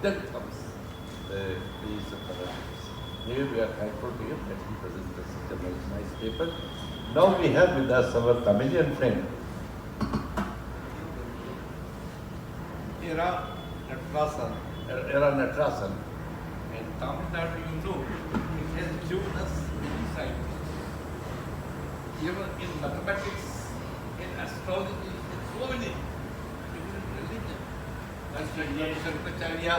then comes the piece of our lives. Maybe we are thankful to him that he presented such a nice paper. Now we have with us our Tamilian friend, Era Natarasan. Era Natarasan. And Tamil Nadu, you know, it has given us many scientists. Even in mathematics, in astrology, in so many different religions. Sakithya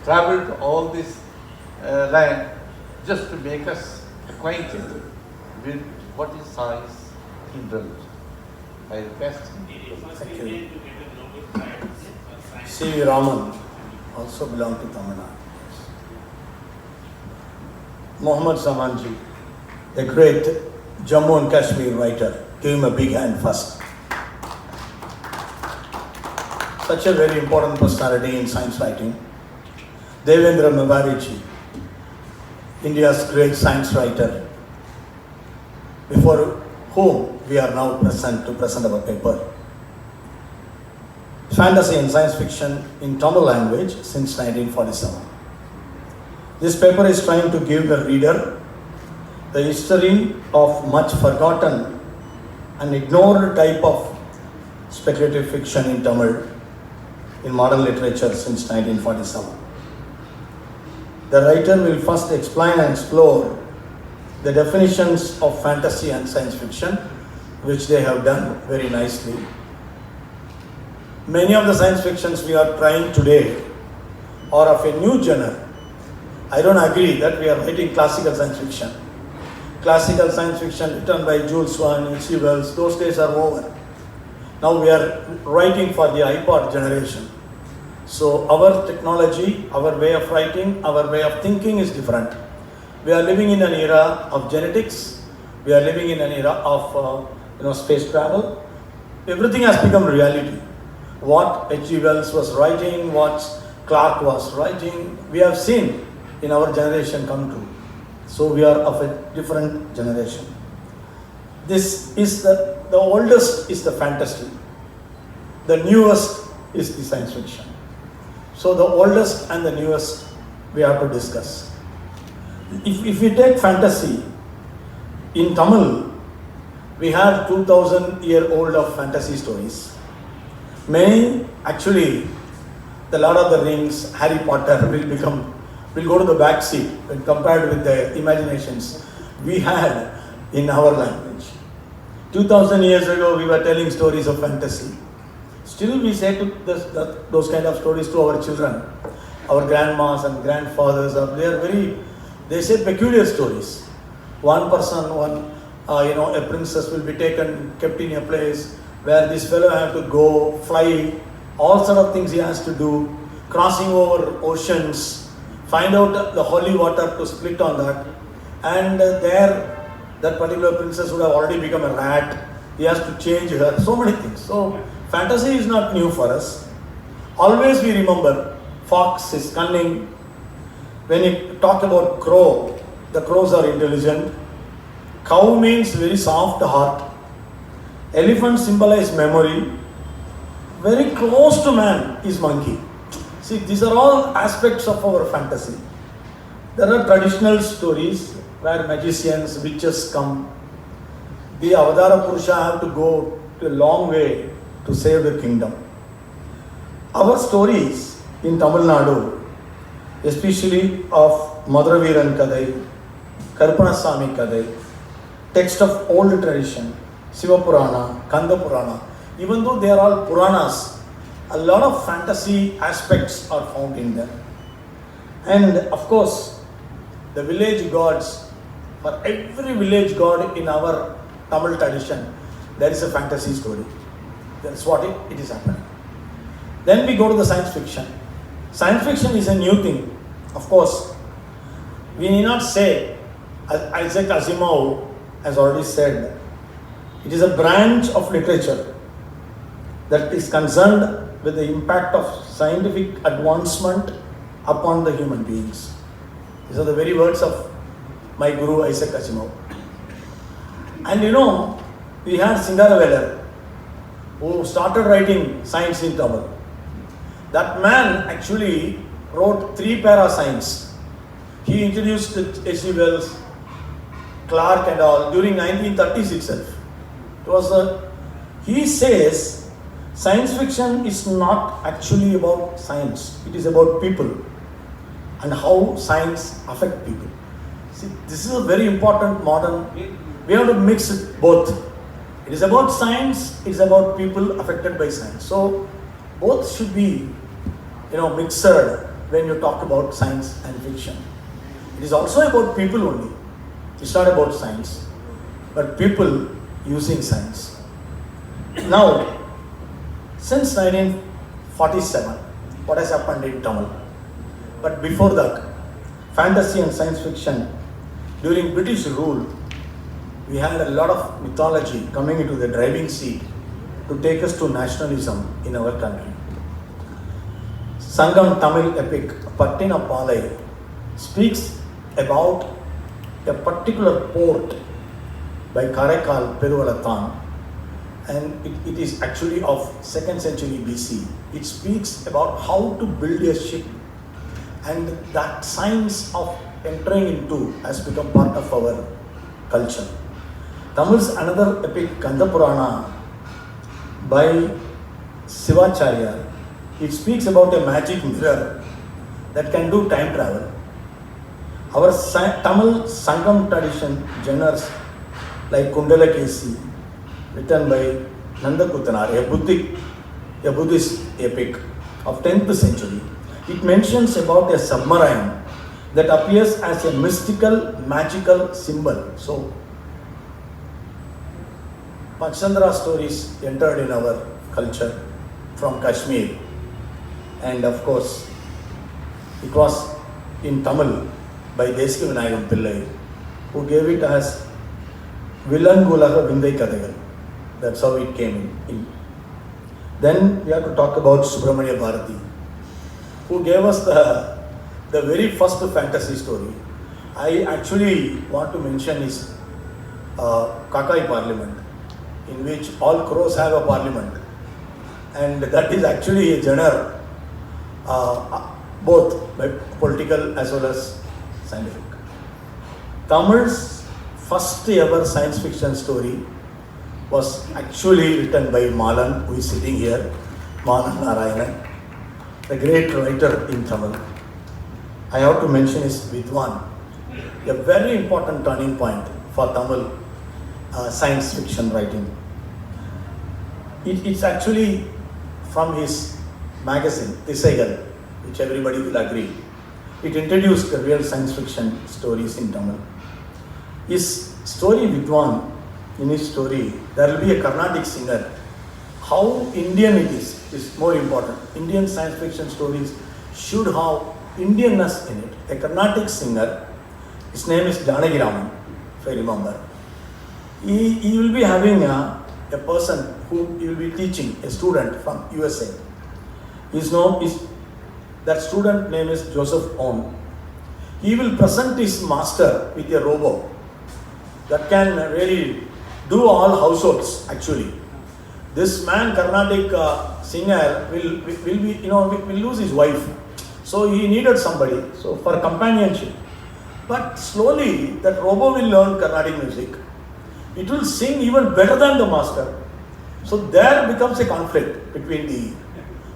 traveled all this land just to make us acquainted with what is science in religion. I request him. C. Raman also belonged to Tamil Nadu. Muhammad Zamanji, a great Jammu and Kashmir writer. Give him a big hand first. Such a very important personality in science writing. Devendra Mavarichi, India's great science writer, before whom we are now present to present our paper. Fantasy and science fiction in Tamil language since 1947. This paper is trying to give the reader the history of much forgotten and ignored type of speculative fiction in Tamil in modern literature since 1947. The writer will first explain and explore the definitions of fantasy and science fiction, which they have done very nicely. Many of the science fictions we are trying today are of a new genre. I don't agree that we are writing classical science fiction. Classical science fiction written by Jules Verne, H.G. Wells, those days are over. Now we are writing for the iPod generation. So our technology, our way of writing, our way of thinking is different. We are living in an era of genetics. We are living in an era of space travel. Everything has become reality. What H.G. Wells was writing, what Clarke was writing, we have seen in our generation come true. So we are of a different generation. This is the oldest is the fantasy. The newest is the science fiction. So the oldest and the newest we have to discuss. If we take fantasy, in Tamil, we have 2000-year-old of fantasy stories. Many, actually, the Lord of the Rings, Harry Potter will go to the back seat when compared with the imaginations we had in our language. 2000 years ago, we were telling stories of fantasy. Still, we say those kind of stories to our children. Our grandmas and grandfathers, they say peculiar stories. One person, a princess will be taken, kept in a place where this fellow have to go, fly, all sort of things he has to do, crossing over oceans, find out the holy water to split on that. And there, that particular princess would have already become a rat. He has to change her, so many things. So, fantasy is not new for us. Always we remember, fox is cunning. When you talk about crow, the crows are intelligent. Cow means very soft heart. Elephant symbolize memory. Very close to man is monkey. See, these are all aspects of our fantasy. There are traditional stories where magicians, witches come. The Avadara Purusha have to go a long way to save the kingdom. Our stories in Tamil Nadu, especially of Madhuraveeran Kadai, Karpanasamy Kadai, text of old tradition, Siva Purana, Kanda Purana, even though they are all Puranas, a lot of fantasy aspects are found in them. And of course, the village gods, for every village god in our Tamil tradition, there is a fantasy story. That's what it is happening. Then we go to the science fiction. Science fiction is a new thing. Of course, we need not say, as Isaac Asimov has already said, it is a branch of literature that is concerned with the impact of scientific advancement upon the human beings. These are the very words of my guru Isaac Asimov. And we had Singaravelar, who started writing science in Tamil. That man actually wrote 3 para science. He introduced H.G. Wells, Clark and all during 1930s itself. It was he says science fiction is not actually about science. It is about people and how science affects people. See, this is a very important modern. We have to mix it both. It is about science. It is about people affected by science. So both should be, mixed when you talk about science and fiction. It is also about people only. It's not about science, but people using science. Now, since 1947, what has happened in Tamil? But before that, fantasy and science fiction, during British rule, we had a lot of mythology coming into the driving seat to take us to nationalism in our country. Sangam Tamil epic Pattina Palai speaks about a particular port by Karaikal Peruvalathan, and it is actually of 2nd century BC. It speaks about how to build a ship, and that science of entering into has become part of our culture. Tamil's another epic Kandapurana by Sivacharya. It speaks about a magic mirror that can do time travel. Our Tamil Sangam tradition genres like Kundalakesi, written by Nandakuthanar, a Buddhist epic of 10th century. It mentions about a submarine that appears as a mystical, magical symbol. So, Pachandra stories entered in our culture from Kashmir, and of course, it was in Tamil by Deski Vinayagam Pillai, who gave it as Villangulaga Vindai Kadagal. That's how it came in. Then we have to talk about Subramanya Bharati, who gave us the very first fantasy story. I actually want to mention is Kakai Parliament, in which all crows have a parliament, and that is actually a genre, both by political as well as scientific. Tamil's first ever science fiction story was actually written by Malan, who is sitting here, Malan Narayanan, the great writer in Tamil. I have to mention is Vidwan, a very important turning point for Tamil science fiction writing. It's actually from his magazine, Tisaigal, which everybody will agree. It introduced the real science fiction stories in Tamil. His story Vidwan, in his story, there will be a Carnatic singer. How Indian it is more important. Indian science fiction stories should have Indianness in it. A Carnatic singer, his name is Janaki Raman, if I remember. He will be having a person who he will be teaching, a student from USA. That student name is Joseph Ohm. He will present his master with a robot that can really do all households actually. This man, Carnatic singer, will lose his wife. So he needed somebody for companionship. But slowly that robot will learn Carnatic music. It will sing even better than the master. So there becomes a conflict between the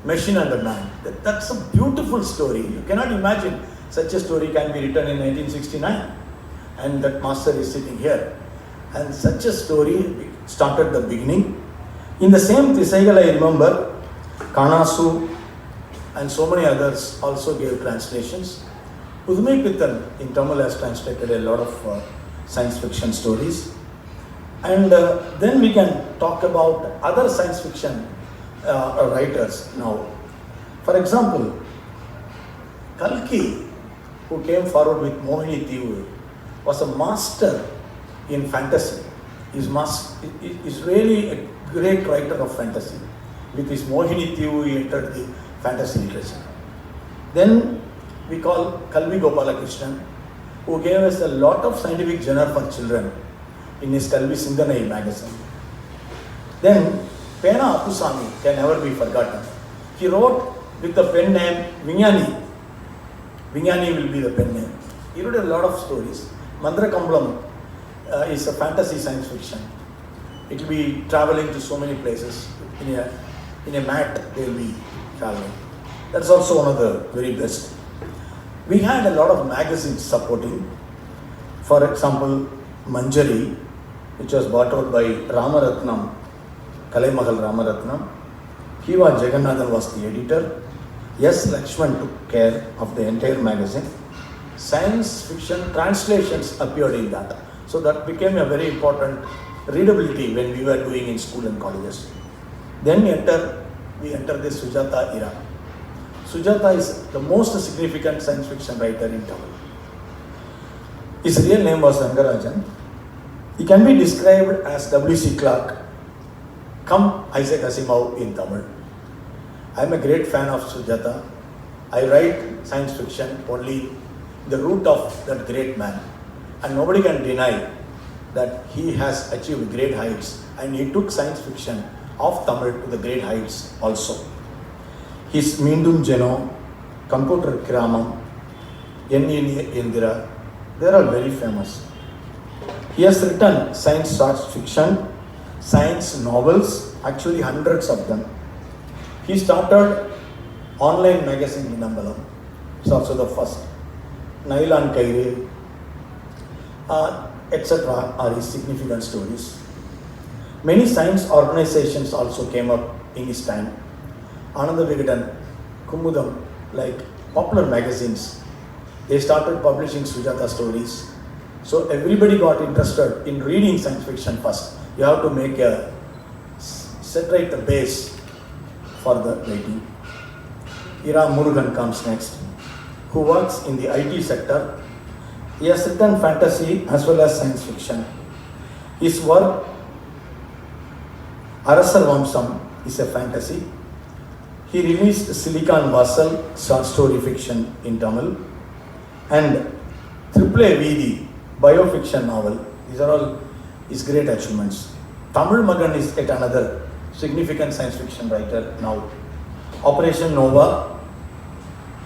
machine and the man. That's a beautiful story. You cannot imagine such a story can be written in 1969. And that master is sitting here. And such a story started the beginning. In the same Tisaigal, I remember, Kanasu and so many others also gave translations. Udmai Pittan in Tamil has translated a lot of science fiction stories. And then we can talk about other science fiction writers now. For example, Kalki, who came forward with Mohini Tivu, was a master in fantasy. Is really a great writer of fantasy. With his Mohini Tivu, he entered the fantasy literature. Then we call Kalvi Gopalakrishnan, who gave us a lot of scientific genre for children in his Kalvi Sindanai magazine. Then Pena Apusami can never be forgotten. He wrote with the pen name Vignani. Vignani will be the pen name. He wrote a lot of stories. Mandra Kambalam is a fantasy science fiction. It will be traveling to so many places. In a mat, they will be traveling. That's also one of the very best. We had a lot of magazines supporting. For example, Manjari, which was bought out by Ramaratnam, Kalaimahal Ramaratnam. Kiva Jagannathan was the editor. S. Lakshman took care of the entire magazine. Science fiction translations appeared in that. So that became a very important readability when we were doing in school and colleges. Then we enter the Sujata era. Sujata is the most significant science fiction writer in Tamil. His real name was Rangarajan. He can be described as W.C. Clarke, come Isaac Asimov in Tamil. I am a great fan of Sujata. I write science fiction only the root of that great man. And nobody can deny that he has achieved great heights, and he took science fiction of Tamil to the great heights also. His Mindum Jeno, Computer Kiramam, Yenni Indira, they are all very famous. He has written science short fiction, science novels, actually hundreds of them. He started online magazine in Ambalam. It's also the first. Nailan Kaire, etc. are his significant stories. Many science organizations also came up in his time. Ananda Vigatan, Kumudam, like popular magazines, they started publishing Sujata stories. So everybody got interested in reading science fiction first. You have to make set right the base for the writing. Ira Murugan comes next, who works in the IT sector. He has written fantasy as well as science fiction. His work, Arasal Vamsam, is a fantasy. He released Silicon Vassal, short story fiction in Tamil, and Triple A Vidi, biofiction novel. These are all his great achievements. Tamil Magan is yet another significant science fiction writer now. Operation Nova,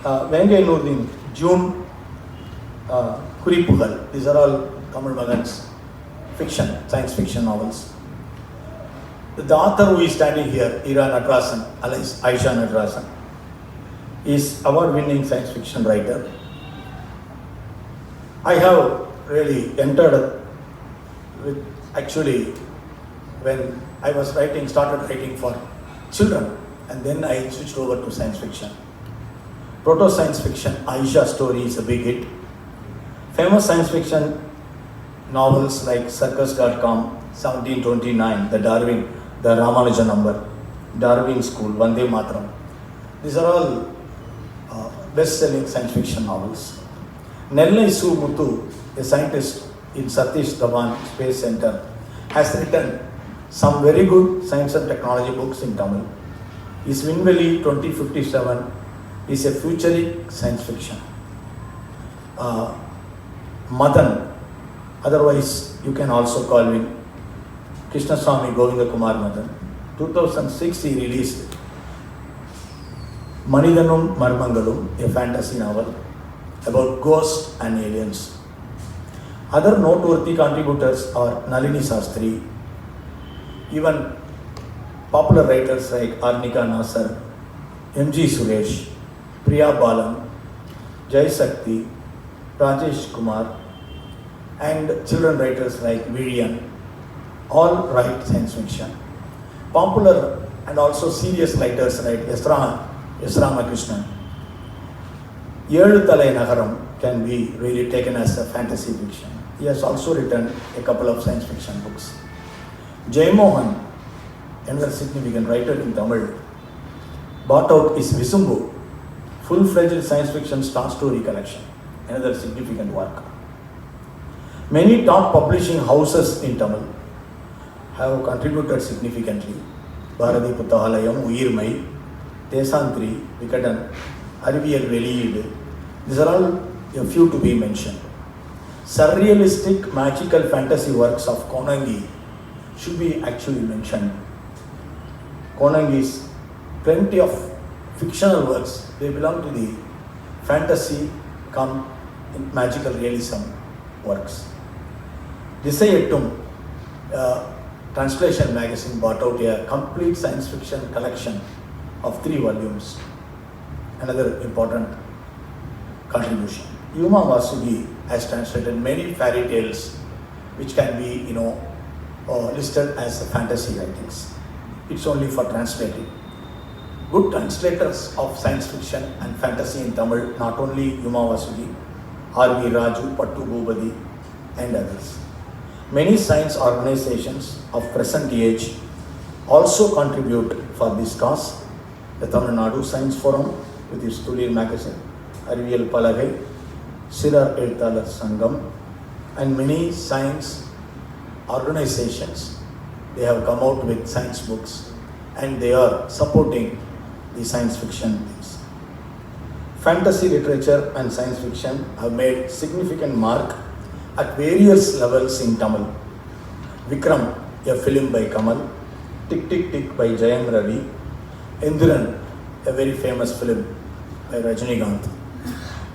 Vengai Nurdin, June, Kuripugal. These are all Tamil Magan's fiction, science fiction novels. The author who is standing here, Era Natarasan, alias Aisha Natarasan, is award-winning science fiction writer. I have really entered with, actually, when I was started writing for children, and then I switched over to science fiction. Proto-science fiction, Aisha story is a big hit. Famous science fiction novels like Circus.com, 1729, the Ramanuja number, Darwin School, Vande Mataram. These are all best-selling science fiction novels. Nellai Su Muthu, a scientist in Satish Dhawan Space Center, has written some very good science and technology books in Tamil. His Vinveli 2057 is a futuristic science fiction. Madan, otherwise you can also call him Krishnaswamy Govinda Kumar Madan. 2006 he released Manidanum Marmangalum, a fantasy novel about ghosts and aliens. Other noteworthy contributors are Nalini Sastry, even popular writers like Arnika Nasar, M.G. Suresh, Priya Balan, Jai Sakti, Rajesh Kumar, and children writers like Virian, all write science fiction. Popular and also serious writers like Yasrama Krishnan. Yelu Thalai Nagaram can be really taken as a fantasy fiction. He has also written a couple of science fiction books. Jay Mohan, another significant writer in Tamil, bought out his Visumbu, full-fledged science fiction short story collection, another significant work. Many top publishing houses in Tamil have contributed significantly. Bharati Puttahalayam, Uyirmai, Tesantri, Vikatan, Ariviyal Veliyid. These are all a few to be mentioned. Surrealistic magical fantasy works of Konangi should be actually mentioned. Konangi's plenty of fictional works, they belong to the fantasy come magical realism works. Disayettum, translation magazine brought out a complete science fiction collection of 3 volumes. Another important contribution. Yuma Vasugi has translated many fairy tales which can be, listed as fantasy writings. It's only for translating. Good translators of science fiction and fantasy in Tamil, not only Yuma Vasugi, R.V. Raju, Pattu Bhubadi, and others. Many science organizations of present age also contribute for this cause. The Tamil Nadu Science Forum with its Tulil magazine, Ariviyal Palagai, Sirar Elthalar Sangam, and many science organizations. They have come out with science books and they are supporting the science fiction things. Fantasy literature and science fiction have made significant mark at various levels in Tamil. Vikram, a film by Kamal, Tick Tick Tick by Jayam Ravi, Indiran, a very famous film by Rajinikanth,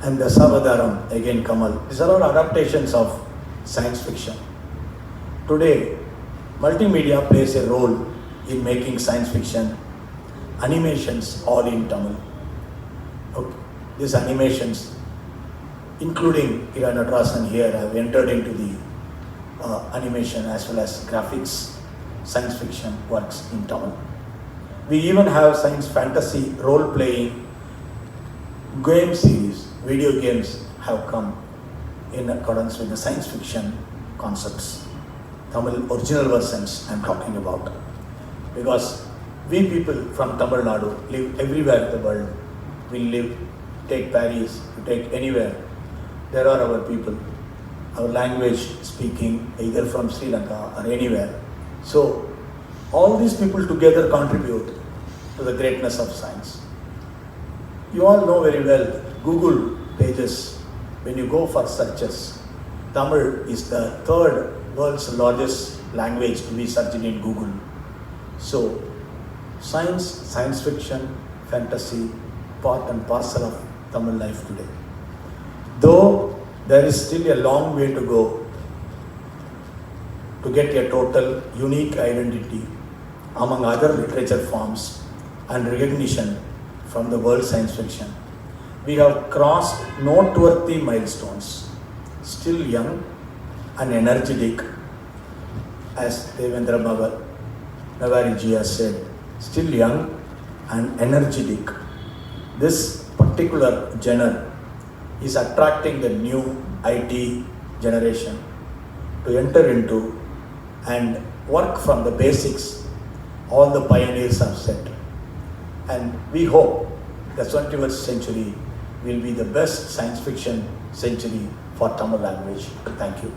and Dasavadaram, again Kamal. These are all adaptations of science fiction. Today, multimedia plays a role in making science fiction, animations all in Tamil. Okay. These animations, including Era Natarasan here, have entered into the animation as well as graphics, science fiction works in Tamil. We even have science fantasy role-playing game series, video games have come in accordance with the science fiction concepts. Tamil original versions I'm talking about. Because we people from Tamil Nadu live everywhere in the world. We live, take Paris, you take anywhere. There are our people, our language speaking either from Sri Lanka or anywhere. So all these people together contribute to the greatness of science. You all know very well, Google pages, when you go for searches, Tamil is the 3rd world's largest language to be searched in Google. So science, science fiction, fantasy, part and parcel of Tamil life today. Though there is still a long way to go to get a total unique identity among other literature forms and recognition from the world science fiction, we have crossed noteworthy milestones. Still young and energetic, as Devendra Navariji has said, still young and energetic. This particular genre is attracting the new IT generation to enter into and work from the basics all the pioneers have set. And we hope the 21st century will be the best science fiction century for Tamil language. Thank you.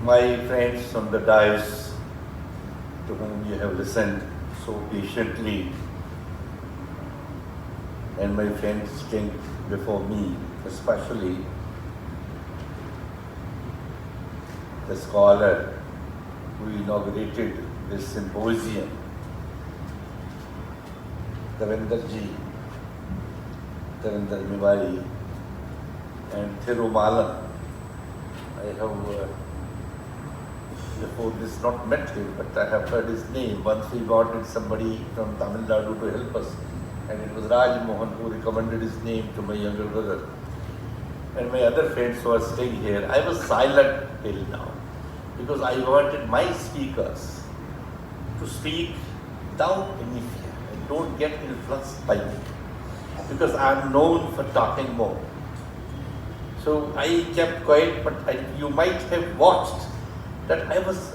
My friends on the dais, to whom you have listened so patiently, and my friends came before me, especially the scholar who inaugurated this symposium, Devendra Niwari, and Thirumalan. I have before this not met him, but I have heard his name. Once we wanted somebody from Tamil Nadu to help us, and it was Raj Mohan who recommended his name to my younger brother. And my other friends who are staying here, I was silent till now, because I wanted my speakers to speak without any fear and don't get influenced by me, because I am known for talking more. So I kept quiet, but you might have watched that I was